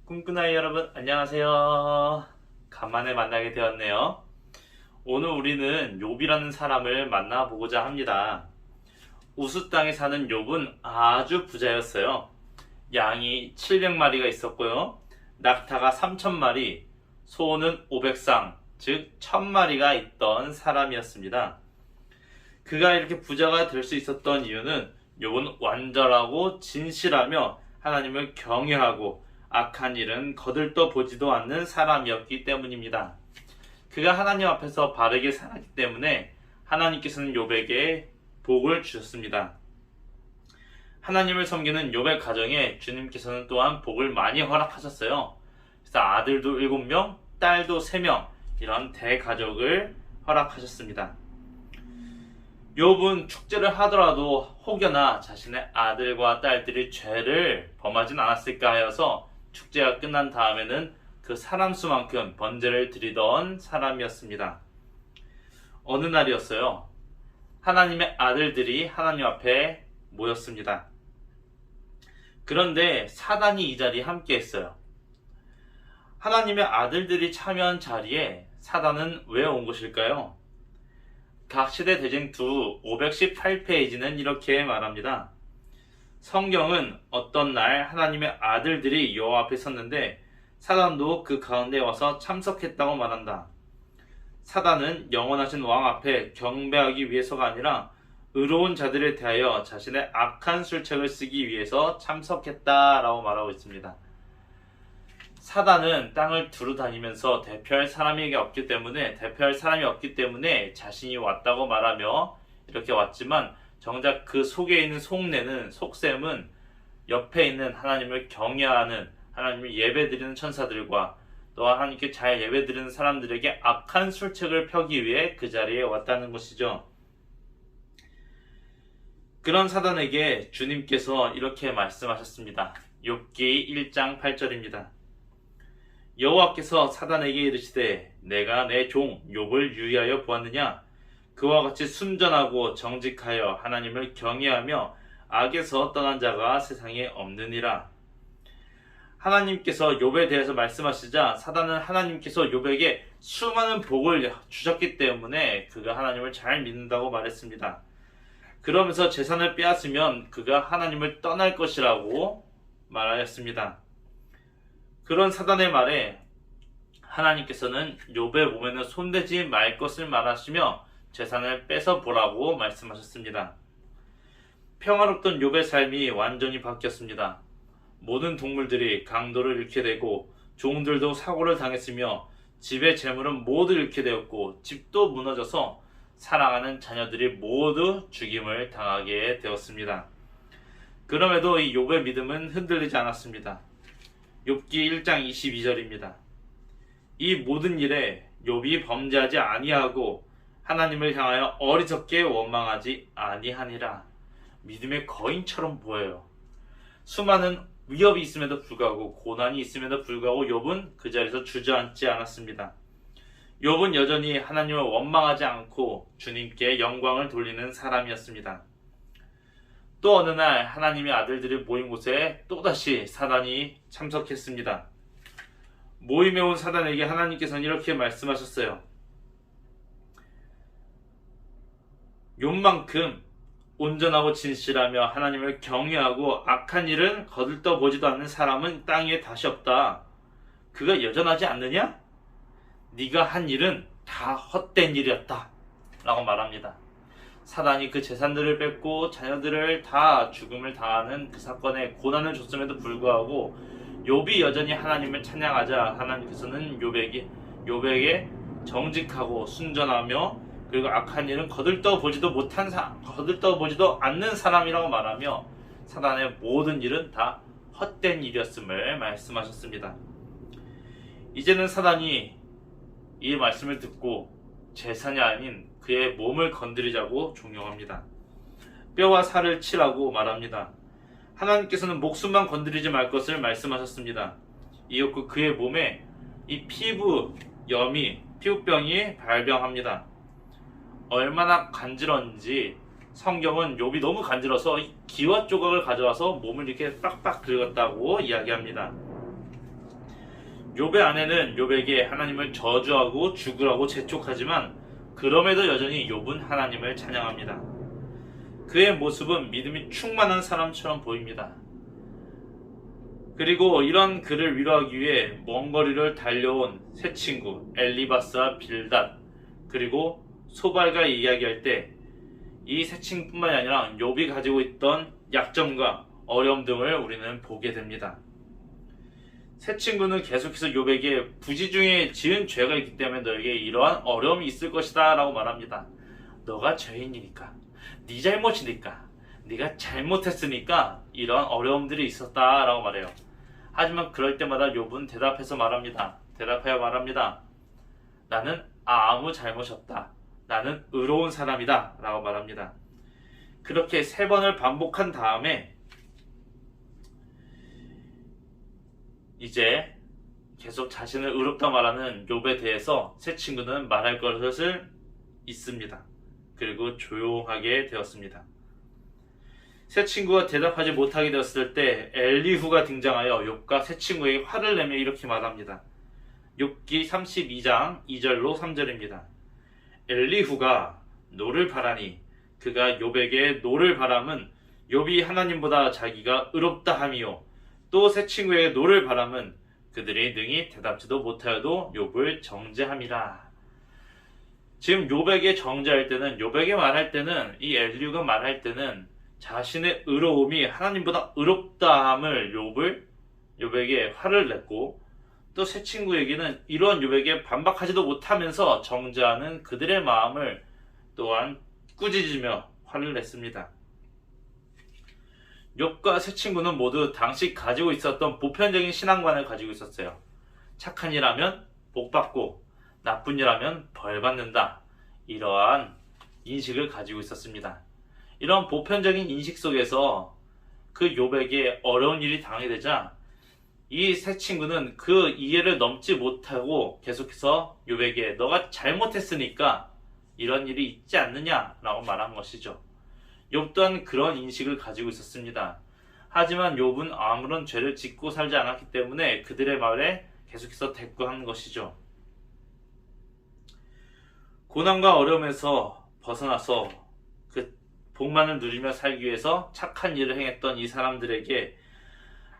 꿈꾸나이 여러분 안녕하세요. 간만에 만나게 되었네요. 오늘 우리는 욥이라는 사람을 만나보고자 합니다. 우스 땅에 사는 욥은 아주 부자였어요. 양이 700마리가 있었고요. 낙타가 3000마리, 소는 500쌍, 즉 1000마리가 있던 사람이었습니다. 그가 이렇게 부자가 될 수 있었던 이유는 욥은 완전하고 진실하며 하나님을 경외하고 악한 일은 거들떠 보지도 않는 사람이었기 때문입니다. 그가 하나님 앞에서 바르게 살았기 때문에 하나님께서는 욥에게 복을 주셨습니다. 하나님을 섬기는 욥의 가정에 주님께서는 또한 복을 많이 허락하셨어요. 그래서 아들도 7명, 딸도 3명, 이런 대가족을 허락하셨습니다. 욥은 축제를 하더라도 혹여나 자신의 아들과 딸들이 죄를 범하진 않았을까 하여서 축제가 끝난 다음에는 그 사람 수만큼 번제를 드리던 사람이었습니다. 어느 날이었어요. 하나님의 아들들이 하나님 앞에 모였습니다. 그런데 사단이 이 자리에 함께 했어요. 하나님의 아들들이 참여한 자리에 사단은 왜 온 것일까요? 각시대 대쟁투 518페이지는 이렇게 말합니다. 성경은 어떤 날 하나님의 아들들이 여호와 앞에 섰는데 사단도 그 가운데 와서 참석했다고 말한다. 사단은 영원하신 왕 앞에 경배하기 위해서가 아니라 의로운 자들에 대하여 자신의 악한 술책을 쓰기 위해서 참석했다라고 말하고 있습니다. 사단은 땅을 두루 다니면서 대표할 사람이 없기 때문에 자신이 왔다고 말하며 이렇게 왔지만 정작 그 속에 있는 속셈은 옆에 있는 하나님을 경외하는, 하나님을 예배드리는 천사들과 또한 하나님께 잘 예배드리는 사람들에게 악한 술책을 펴기 위해 그 자리에 왔다는 것이죠. 그런 사단에게 주님께서 이렇게 말씀하셨습니다. 욥기 1장 8절입니다. 여호와께서 사단에게 이르시되 내가 내 종 욥을 유의하여 보았느냐? 그와 같이 순전하고 정직하여 하나님을 경외하며 악에서 떠난 자가 세상에 없느니라. 하나님께서 욥에 대해서 말씀하시자 사단은 하나님께서 욥에게 수많은 복을 주셨기 때문에 그가 하나님을 잘 믿는다고 말했습니다. 그러면서 재산을 빼앗으면 그가 하나님을 떠날 것이라고 말하였습니다. 그런 사단의 말에 하나님께서는 욥의 몸에는 손대지 말 것을 말하시며 재산을 뺏어 보라고 말씀하셨습니다. 평화롭던 욥의 삶이 완전히 바뀌었습니다. 모든 동물들이 강도를 잃게 되고 종들도 사고를 당했으며 집의 재물은 모두 잃게 되었고 집도 무너져서 사랑하는 자녀들이 모두 죽임을 당하게 되었습니다. 그럼에도 이 욥의 믿음은 흔들리지 않았습니다. 욥기 1장 22절입니다. 이 모든 일에 욥이 범죄하지 아니하고 하나님을 향하여 어리석게 원망하지 아니하니라. 믿음의 거인처럼 보여요. 수많은 위협이 있음에도 불구하고 고난이 있음에도 불구하고 욥은 그 자리에서 주저앉지 않았습니다. 욥은 여전히 하나님을 원망하지 않고 주님께 영광을 돌리는 사람이었습니다. 또 어느 날 하나님의 아들들이 모인 곳에 또다시 사단이 참석했습니다. 모임에 온 사단에게 하나님께서는 이렇게 말씀하셨어요. 욥만큼 온전하고 진실하며 하나님을 경외하고 악한 일은 거들떠 보지도 않는 사람은 땅 위에 다시 없다. 그가 여전하지 않느냐? 네가 한 일은 다 헛된 일이었다 라고 말합니다. 사단이 그 재산들을 뺏고 자녀들을 다 죽음을 당하는 그 사건에 고난을 줬음에도 불구하고 욥이 여전히 하나님을 찬양하자 하나님께서는 욥에게 정직하고 순전하며 그리고 악한 일은 거들떠 보지도 않는 사람이라고 말하며 사단의 모든 일은 다 헛된 일이었음을 말씀하셨습니다. 이제는 사단이 이 말씀을 듣고 재산이 아닌 그의 몸을 건드리자고 종용합니다. 뼈와 살을 치라고 말합니다. 하나님께서는 목숨만 건드리지 말 것을 말씀하셨습니다. 이윽고 그의 몸에 이 피부병이 발병합니다. 얼마나 간지러운지 성경은 욥이 너무 간지러서 기와 조각을 가져와서 몸을 이렇게 빡빡 긁었다고 이야기합니다. 욥의 아내는 욥에게 하나님을 저주하고 죽으라고 재촉하지만 그럼에도 여전히 욥은 하나님을 찬양합니다. 그의 모습은 믿음이 충만한 사람처럼 보입니다. 그리고 이런 그를 위로하기 위해 먼 거리를 달려온 세 친구 엘리바스와 빌닷 그리고 소발과 이야기할 때 이 세 친구뿐만이 아니라 욥이 가지고 있던 약점과 어려움 등을 우리는 보게 됩니다. 세 친구는 계속해서 욥에게 부지 중에 지은 죄가 있기 때문에 너에게 이러한 어려움이 있을 것이다 라고 말합니다. 너가 죄인이니까, 네 잘못이니까, 네가 잘못했으니까 이러한 어려움들이 있었다 라고 말해요. 하지만 그럴 때마다 욥은 대답하여 말합니다. 나는 아무 잘못이 없다. 나는 의로운 사람이다 라고 말합니다. 그렇게 세 번을 반복한 다음에 이제 계속 자신을 의롭다 말하는 욥에 대해서 세 친구는 말할 것을 잊습니다. 그리고 조용하게 되었습니다. 세 친구가 대답하지 못하게 되었을 때 엘리후가 등장하여 욥과 세 친구에게 화를 내며 이렇게 말합니다. 욥기 32장 2절로 3절입니다. 엘리후가 노를 바라니 그가 욥에게 노를 바람은 욥이 하나님보다 자기가 의롭다 함이요 또 세 친구에게 노를 바람은 그들이 능히 대답지도 못하여도 욥을 정죄함이라. 지금 욥에게 정죄할 때는 욥에게 말할 때는 이 엘리후가 말할 때는 자신의 의로움이 하나님보다 의롭다함을 욥에게 화를 냈고 또 세 친구에게는 이러한 욥에게 반박하지도 못하면서 정죄하는 그들의 마음을 또한 꾸짖으며 화를 냈습니다. 욥과 세 친구는 모두 당시 가지고 있었던 보편적인 신앙관을 가지고 있었어요. 착한 일 하면 복받고 나쁜 일 하면 벌받는다. 이러한 인식을 가지고 있었습니다. 이런 보편적인 인식 속에서 그 욥에게 어려운 일이 당하게 되자 이 세 친구는 그 이해를 넘지 못하고 계속해서 욥에게 너가 잘못했으니까 이런 일이 있지 않느냐라고 말한 것이죠. 욥 또한 그런 인식을 가지고 있었습니다. 하지만 욥은 아무런 죄를 짓고 살지 않았기 때문에 그들의 말에 계속해서 대꾸한 것이죠. 고난과 어려움에서 벗어나서 그 복만을 누리며 살기 위해서 착한 일을 행했던 이 사람들에게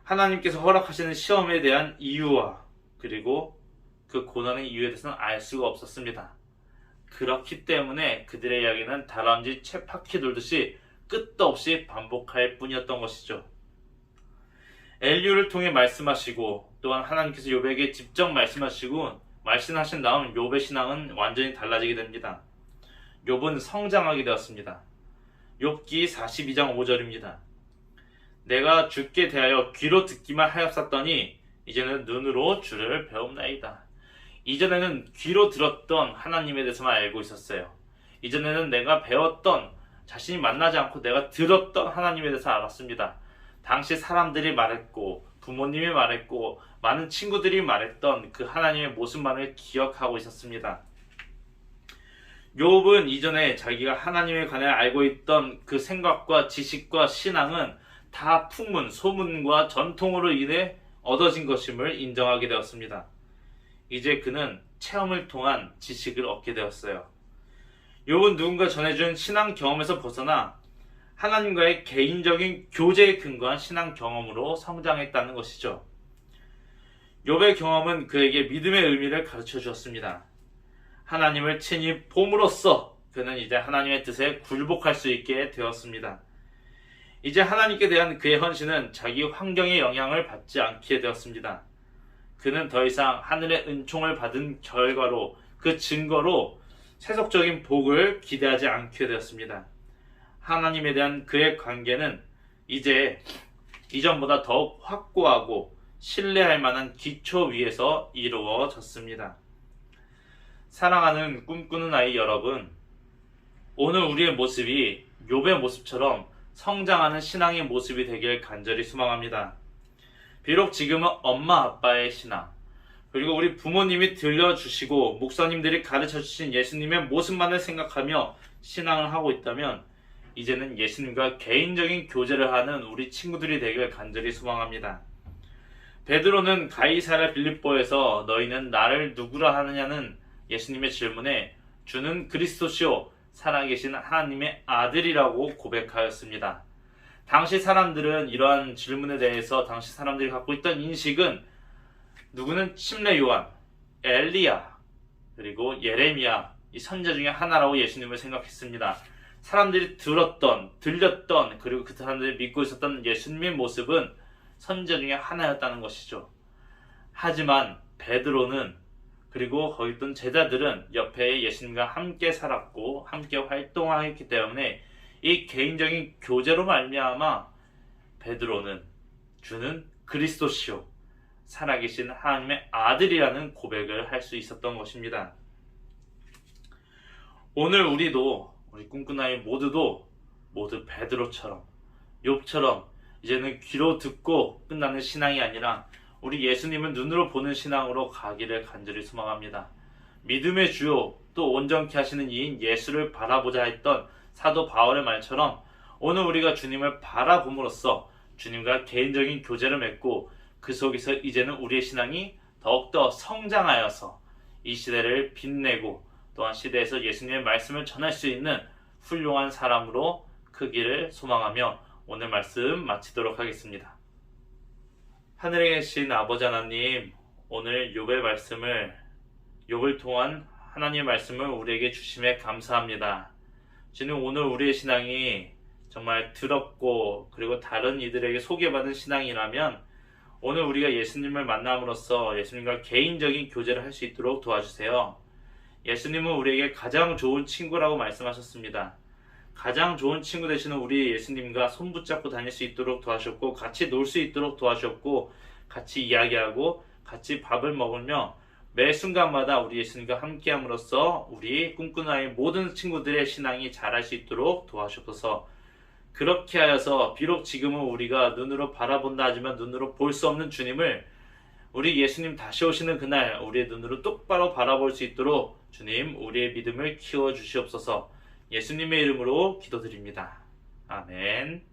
하나님께서 허락하시는 시험에 대한 이유와 그리고 그 고난의 이유에 대해서는 알 수가 없었습니다. 그렇기 때문에 그들의 이야기는 다람쥐 쳇바퀴 돌듯이 끝도 없이 반복할 뿐이었던 것이죠. 엘리후를 통해 말씀하시고 또한 하나님께서 욥에게 직접 말씀하신 다음 욥의 신앙은 완전히 달라지게 됩니다. 욥은 성장하게 되었습니다. 욥기 42장 5절입니다. 내가 주께 대하여 귀로 듣기만 하였었더니 이제는 눈으로 주를 배움나이다. 이전에는 귀로 들었던 하나님에 대해서만 알고 있었어요. 이전에는 내가 배웠던 자신이 만나지 않고 내가 들었던 하나님에 대해서 알았습니다. 당시 사람들이 말했고 부모님이 말했고 많은 친구들이 말했던 그 하나님의 모습만을 기억하고 있었습니다. 욥은 이전에 자기가 하나님에 관해 알고 있던 그 생각과 지식과 신앙은 다 풍문, 소문과 전통으로 인해 얻어진 것임을 인정하게 되었습니다. 이제 그는 체험을 통한 지식을 얻게 되었어요. 욥은 누군가 전해준 신앙 경험에서 벗어나 하나님과의 개인적인 교제에 근거한 신앙 경험으로 성장했다는 것이죠. 욥의 경험은 그에게 믿음의 의미를 가르쳐 주었습니다. 하나님을 친히 봄으로써 그는 이제 하나님의 뜻에 굴복할 수 있게 되었습니다. 이제 하나님께 대한 그의 헌신은 자기 환경의 영향을 받지 않게 되었습니다. 그는 더 이상 하늘의 은총을 받은 결과로 그 증거로 세속적인 복을 기대하지 않게 되었습니다. 하나님에 대한 그의 관계는 이제 이전보다 더욱 확고하고 신뢰할 만한 기초 위에서 이루어졌습니다. 사랑하는 꿈꾸는 아이 여러분, 오늘 우리의 모습이 욥의 모습처럼 성장하는 신앙의 모습이 되길 간절히 소망합니다. 비록 지금은 엄마 아빠의 신앙, 그리고 우리 부모님이 들려주시고 목사님들이 가르쳐주신 예수님의 모습만을 생각하며 신앙을 하고 있다면 이제는 예수님과 개인적인 교제를 하는 우리 친구들이 되길 간절히 소망합니다. 베드로는 가이사랴 빌립보에서 너희는 나를 누구라 하느냐는 예수님의 질문에 주는 그리스도시요 살아계신 하나님의 아들이라고 고백하였습니다. 당시 사람들은 이러한 질문에 대해서 당시 사람들이 갖고 있던 인식은 누구는 침례 요한, 엘리야, 그리고 예레미야 이 선자 중에 하나라고 예수님을 생각했습니다. 사람들이 들렸던 그리고 그 사람들이 믿고 있었던 예수님의 모습은 선자 중에 하나였다는 것이죠. 하지만 베드로는 그리고 거기 있던 제자들은 옆에 예수님과 함께 살았고 함께 활동하였기 때문에 이 개인적인 교제로 말미암아 베드로는 주는 그리스도시요 살아계신 하나님의 아들이라는 고백을 할 수 있었던 것입니다. 오늘 우리 꿈꾸나이 모두 베드로처럼 욥처럼 이제는 귀로 듣고 끝나는 신앙이 아니라 우리 예수님을 눈으로 보는 신앙으로 가기를 간절히 소망합니다. 믿음의 주요 또 온전케 하시는 이인 예수를 바라보자 했던 사도 바울의 말처럼 오늘 우리가 주님을 바라봄으로써 주님과 개인적인 교제를 맺고 그 속에서 이제는 우리의 신앙이 더욱더 성장하여서 이 시대를 빛내고 또한 시대에서 예수님의 말씀을 전할 수 있는 훌륭한 사람으로 크기를 소망하며 오늘 말씀 마치도록 하겠습니다. 하늘에 계신 아버지 하나님, 오늘 욥의 말씀을 욥을 통한 하나님의 말씀을 우리에게 주심에 감사합니다. 주님, 오늘 우리의 신앙이 정말 더럽고 그리고 다른 이들에게 소개받은 신앙이라면 오늘 우리가 예수님을 만남으로써 예수님과 개인적인 교제를 할 수 있도록 도와주세요. 예수님은 우리에게 가장 좋은 친구라고 말씀하셨습니다. 가장 좋은 친구 되시는 우리 예수님과 손 붙잡고 다닐 수 있도록 도와주셨고 같이 놀 수 있도록 도와주셨고 같이 이야기하고 같이 밥을 먹으며 매 순간마다 우리 예수님과 함께함으로써 우리 꿈꾸는 아이 모든 친구들의 신앙이 자랄 수 있도록 도와주셔서 그렇게 하여서 비록 지금은 우리가 눈으로 바라본다 하지만 눈으로 볼 수 없는 주님을 우리 예수님 다시 오시는 그날 우리의 눈으로 똑바로 바라볼 수 있도록 주님 우리의 믿음을 키워 주시옵소서. 예수님의 이름으로 기도드립니다. 아멘.